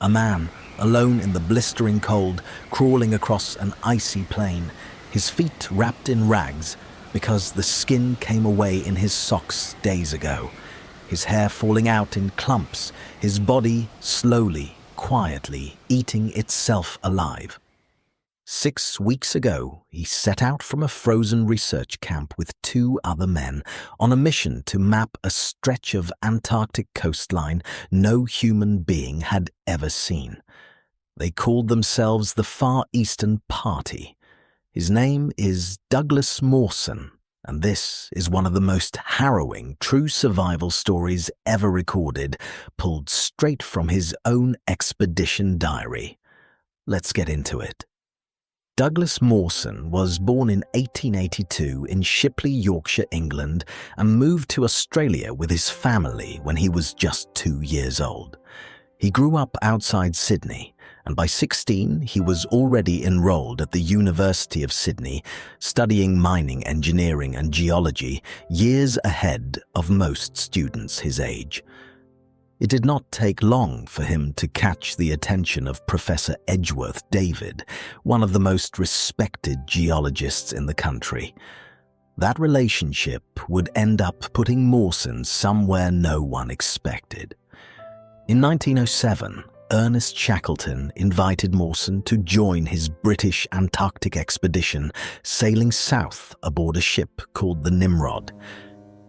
A man, alone in the blistering cold, crawling across an icy plain, his feet wrapped in rags because the skin came away in his socks days ago, his hair falling out in clumps, his body slowly, quietly eating itself alive. 6 weeks ago, he set out from a frozen research camp with 2 other men on a mission to map a stretch of Antarctic coastline no human being had ever seen. They called themselves the Far Eastern Party. His name is Douglas Mawson, and this is one of the most harrowing true survival stories ever recorded, pulled straight from his own expedition diary. Let's get into it. Douglas Mawson was born in 1882 in Shipley, Yorkshire, England, and moved to Australia with his family when he was just 2 years old. He grew up outside Sydney, and by 16 he was already enrolled at the University of Sydney, studying mining engineering and geology years ahead of most students his age. It did not take long for him to catch the attention of Professor Edgeworth David, one of the most respected geologists in the country. That relationship would end up putting Mawson somewhere no one expected. In 1907, Ernest Shackleton invited Mawson to join his British Antarctic expedition, sailing south aboard a ship called the Nimrod.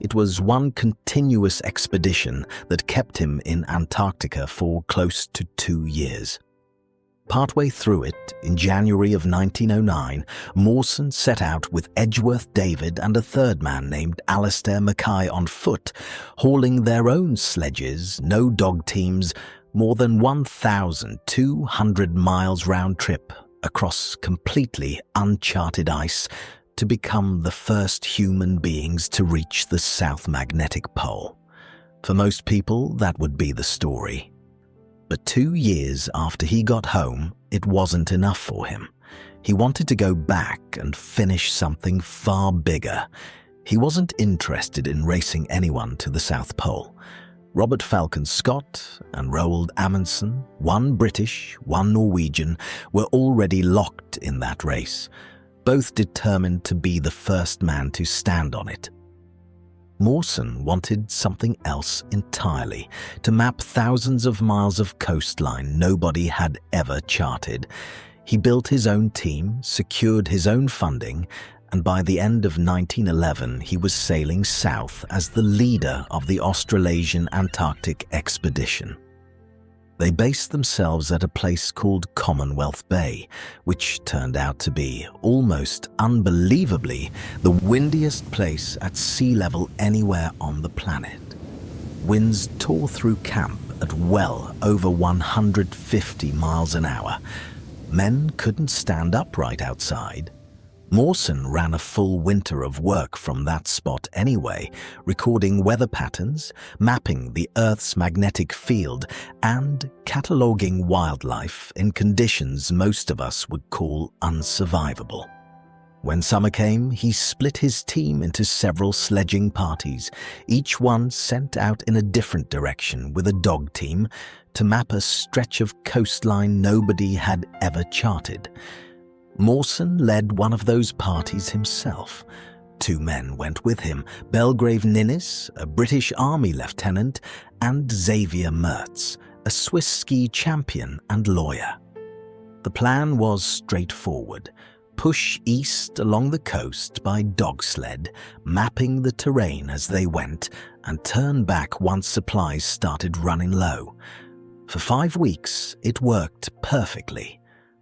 It was one continuous expedition that kept him in Antarctica for close to 2 years. Partway through it, in January of 1909, Mawson set out with Edgeworth David and a third man named Alastair Mackay on foot, hauling their own sledges, no dog teams, more than 1,200 miles round trip across completely uncharted ice, to become the first human beings to reach the South Magnetic Pole. For most people, that would be the story. But 2 years after he got home, it wasn't enough for him. He wanted to go back and finish something far bigger. He wasn't interested in racing anyone to the South Pole. Robert Falcon Scott and Roald Amundsen, one British, one Norwegian, were already locked in that race, both determined to be the first man to stand on it. Mawson wanted something else entirely, to map thousands of miles of coastline nobody had ever charted. He built his own team, secured his own funding, and by the end of 1911 he was sailing south as the leader of the Australasian Antarctic expedition. They based themselves at a place called Commonwealth Bay, which turned out to be, almost unbelievably, the windiest place at sea level anywhere on the planet. Winds tore through camp at well over 150 miles an hour. Men couldn't stand upright outside. Mawson ran a full winter of work from that spot anyway, recording weather patterns, mapping the Earth's magnetic field, and cataloguing wildlife in conditions most of us would call unsurvivable. When summer came, he split his team into several sledging parties, each one sent out in a different direction with a dog team to map a stretch of coastline nobody had ever charted. Mawson led one of those parties himself. 2 men went with him, Belgrave Ninnis, a British Army lieutenant, and Xavier Mertz, a Swiss ski champion and lawyer. The plan was straightforward. Push east along the coast by dog sled, mapping the terrain as they went, and turn back once supplies started running low. For 5 weeks, it worked perfectly.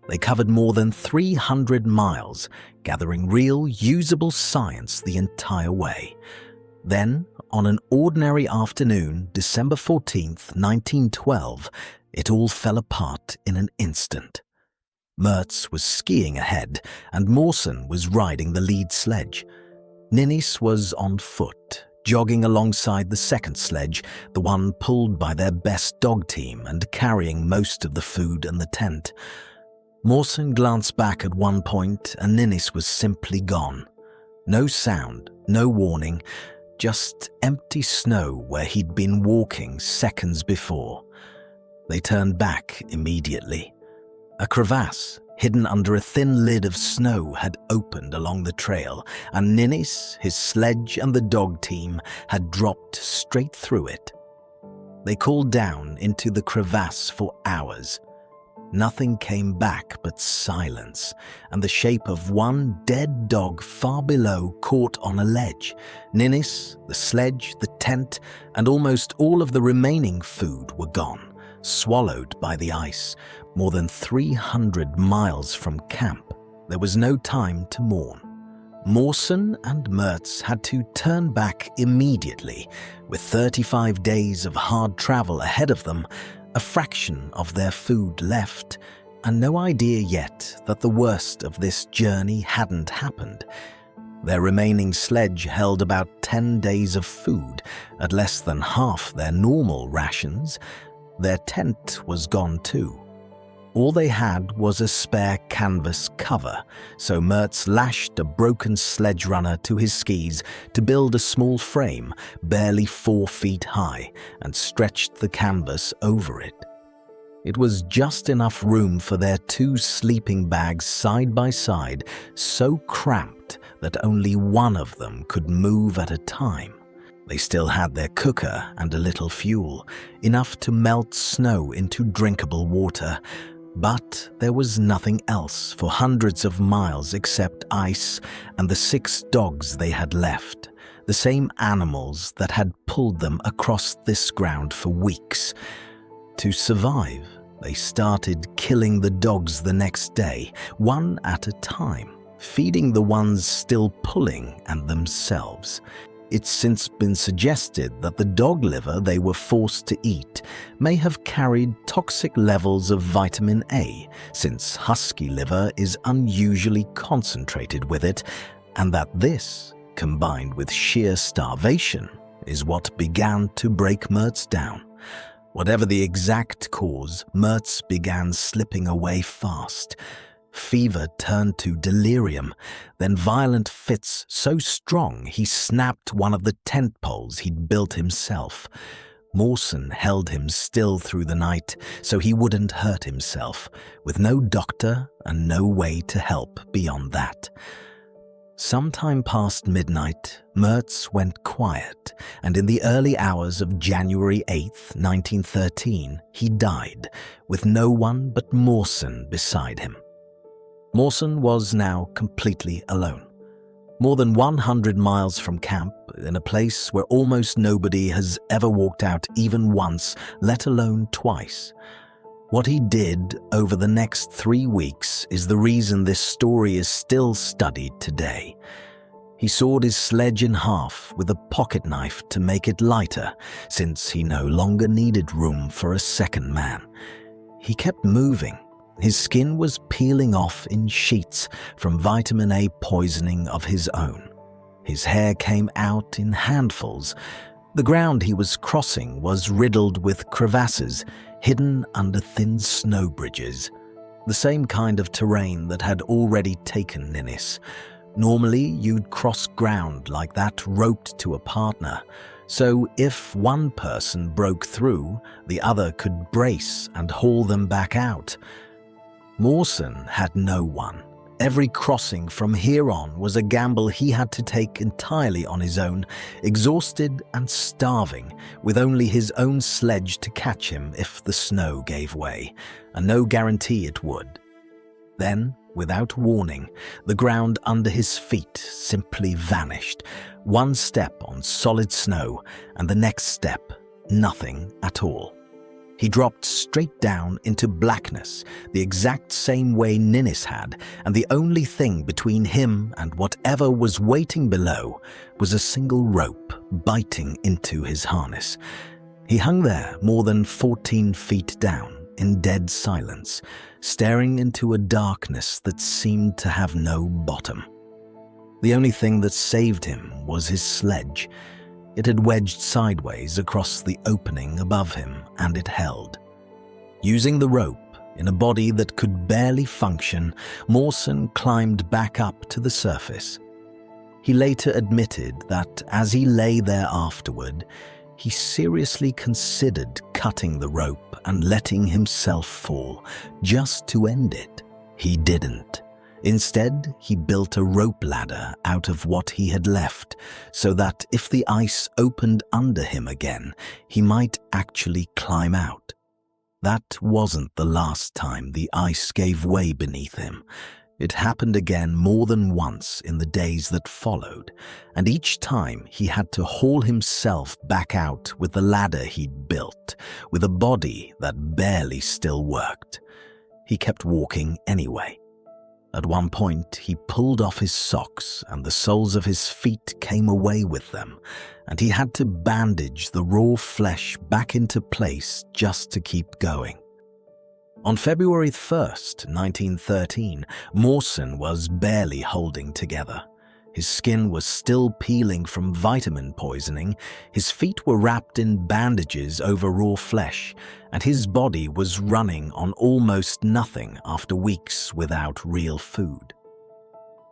They covered more than 300 miles, gathering real, usable science the entire way. Then, on an ordinary afternoon, December 14th, 1912, it all fell apart in an instant. Mertz was skiing ahead, and Mawson was riding the lead sledge. Ninnis was on foot, jogging alongside the second sledge, the one pulled by their best dog team and carrying most of the food and the tent. Mawson glanced back at one point and Ninnis was simply gone. No sound, no warning, just empty snow where he'd been walking seconds before. They turned back immediately. A crevasse, hidden under a thin lid of snow, had opened along the trail, and Ninnis, his sledge, and the dog team had dropped straight through it. They called down into the crevasse for hours. Nothing came back but silence, and the shape of one dead dog far below caught on a ledge. Ninnis, the sledge, the tent, and almost all of the remaining food were gone, swallowed by the ice. More than 300 miles from camp, there was no time to mourn. Mawson and Mertz had to turn back immediately. With 35 days of hard travel ahead of them, a fraction of their food left, and no idea yet that the worst of this journey hadn't happened. Their remaining sledge held about 10 days of food, at less than half their normal rations. Their tent was gone too. All they had was a spare canvas cover, so Mertz lashed a broken sledge runner to his skis to build a small frame, barely 4 feet high, and stretched the canvas over it. It was just enough room for their 2 sleeping bags side by side, so cramped that only one of them could move at a time. They still had their cooker and a little fuel, enough to melt snow into drinkable water. But there was nothing else for hundreds of miles except ice and the 6 dogs they had left, the same animals that had pulled them across this ground for weeks. To survive, they started killing the dogs the next day, one at a time, feeding the ones still pulling and themselves. It's since been suggested that the dog liver they were forced to eat may have carried toxic levels of vitamin A, since husky liver is unusually concentrated with it, and that this, combined with sheer starvation, is what began to break Mertz down. Whatever the exact cause, Mertz began slipping away fast. Fever turned to delirium, then violent fits so strong he snapped one of the tent poles he'd built himself. Mawson held him still through the night so he wouldn't hurt himself, with no doctor and no way to help beyond that. Sometime past midnight, Mertz went quiet, and in the early hours of January 8th, 1913, he died, with no one but Mawson beside him. Mawson was now completely alone. More than 100 miles from camp, in a place where almost nobody has ever walked out even once, let alone twice. What he did over the next 3 weeks is the reason this story is still studied today. He sawed his sledge in half with a pocket knife to make it lighter, since he no longer needed room for a second man. He kept moving. His skin was peeling off in sheets from vitamin A poisoning of his own. His hair came out in handfuls. The ground he was crossing was riddled with crevasses, hidden under thin snow bridges, the same kind of terrain that had already taken Ninnis. Normally, you'd cross ground like that roped to a partner, so if one person broke through, the other could brace and haul them back out. Mawson had no one. Every crossing from here on was a gamble he had to take entirely on his own, exhausted and starving, with only his own sledge to catch him if the snow gave way, and no guarantee it would. Then, without warning, the ground under his feet simply vanished. One step on solid snow, and the next step, nothing at all. He dropped straight down into blackness, the exact same way Ninnis had, and the only thing between him and whatever was waiting below was a single rope biting into his harness. He hung there more than 14 feet down, in dead silence, staring into a darkness that seemed to have no bottom. The only thing that saved him was his sledge. It had wedged sideways across the opening above him, and it held. Using the rope, in a body that could barely function, Mawson climbed back up to the surface. He later admitted that as he lay there afterward, he seriously considered cutting the rope and letting himself fall, just to end it. He didn't. Instead, he built a rope ladder out of what he had left, so that if the ice opened under him again, he might actually climb out. That wasn't the last time the ice gave way beneath him. It happened again more than once in the days that followed, and each time he had to haul himself back out with the ladder he'd built, with a body that barely still worked. He kept walking anyway. At one point, he pulled off his socks and the soles of his feet came away with them, and he had to bandage the raw flesh back into place just to keep going. On February 1st, 1913, Mawson was barely holding together. His skin was still peeling from vitamin poisoning, his feet were wrapped in bandages over raw flesh, and his body was running on almost nothing after weeks without real food.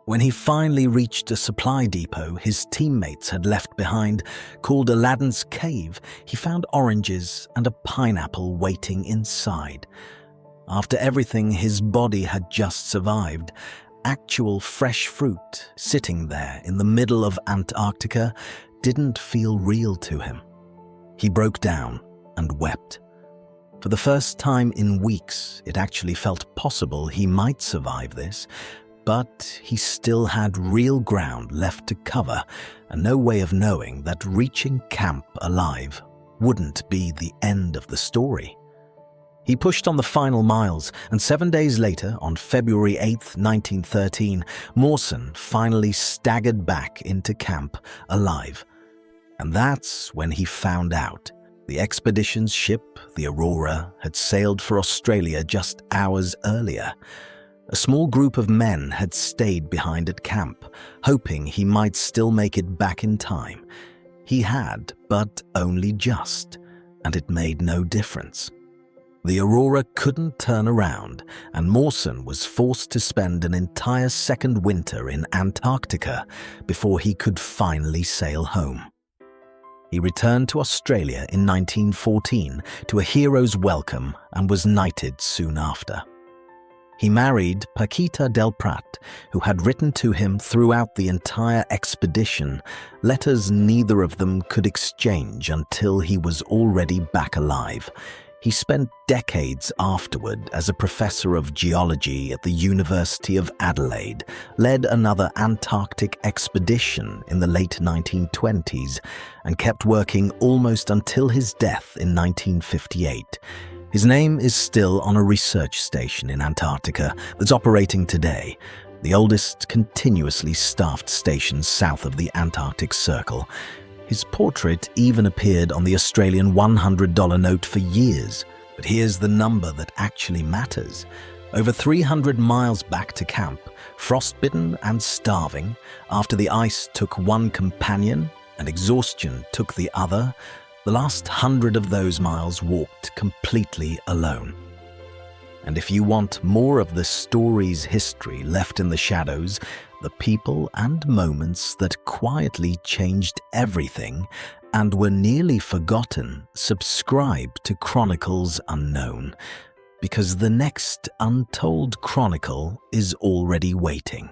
When he finally reached a supply depot his teammates had left behind, called Aladdin's Cave, he found oranges and a pineapple waiting inside. After everything his body had just survived, actual fresh fruit sitting there in the middle of Antarctica didn't feel real to him. He broke down and wept. For the first time in weeks, it actually felt possible he might survive this, but he still had real ground left to cover and no way of knowing that reaching camp alive wouldn't be the end of the story. He pushed on the final miles, and 7 days later, on February 8, 1913, Mawson finally staggered back into camp alive. And that's when he found out. The expedition's ship, the Aurora, had sailed for Australia just hours earlier. A small group of men had stayed behind at camp, hoping he might still make it back in time. He had, but only just, and it made no difference. The Aurora couldn't turn around, and Mawson was forced to spend an entire second winter in Antarctica before he could finally sail home. He returned to Australia in 1914 to a hero's welcome and was knighted soon after. He married Paquita del Prat, who had written to him throughout the entire expedition, letters neither of them could exchange until he was already back alive. He spent decades afterward as a professor of geology at the University of Adelaide, led another Antarctic expedition in the late 1920s, and kept working almost until his death in 1958. His name is still on a research station in Antarctica that's operating today, the oldest continuously staffed station south of the Antarctic Circle. His portrait even appeared on the Australian $100 note for years. But here's the number that actually matters. Over 300 miles back to camp, frostbitten and starving, after the ice took one companion and exhaustion took the other, the last 100 of those miles walked completely alone. And if you want more of the story's history left in the shadows, the people and moments that quietly changed everything and were nearly forgotten, subscribe to Chronicles Unknown, because the next untold chronicle is already waiting.